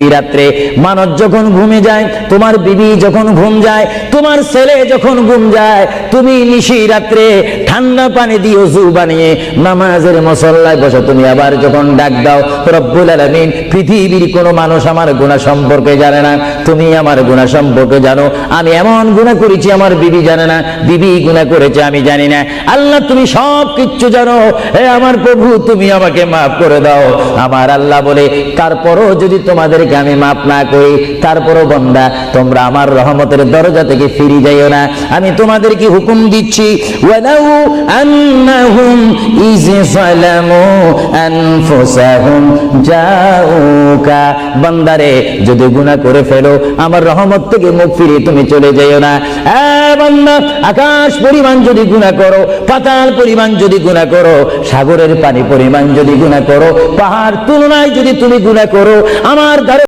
রাত্রে মানুষ যখন ঘুমে যায়, তোমার বিবি যখন ঘুম যায়, তোমার ছেলে যখন ঘুম যায়, তুমি নিশি রাত্রে ঠান্ডা পানি দিয়ে ওযু বানিয়ে নামাজের মুসল্লায় বসো। তুমি আবার যখন ডাক দাও রব্বুল আলামিন, পৃথিবীর কোনো মানুষ আমার গুনাহ সম্পর্কে জানে না, তুমি আমার গুনাহ সম্পর্কে জানো। আমি এমন গুনাহ করেছি আমার বিবি জানে না, বিবি গুনাহ করেছে আমি জানি না। আল্লাহ তুমি সব কিচ্ছু জানো, হে আমার প্রভু তুমি আমাকে মাফ করে দাও। আমার আল্লাহ বলে, তারপরও যদি তোমাদেরকে আমি মাফ না করি, তারপরও বান্দা তোমরা আমার রহমতের দরজা থেকে ফিরে যাইও না। আমি তোমাদেরকে হুকুম দিচ্ছি, ওয়ালাউ আন্নাহুম ইয যালামু আনফুসাহুম জাউকা, বান্দারে যদি গুনাহ করে ফেলো আমার রহমত থেকে মুখ ফিরিয়ে তুমি চলে যাইও না। বান্দা, আকাশ পরিমাণ যদি গুনাহ করো, পাতাল পরিমাণ যদি গুনাহ করো, সাগরের পানি পরিমাণ যদি গুনাহ করো, পাহাড় তুলনায় যদি তুমি গুনাহ করো, আমার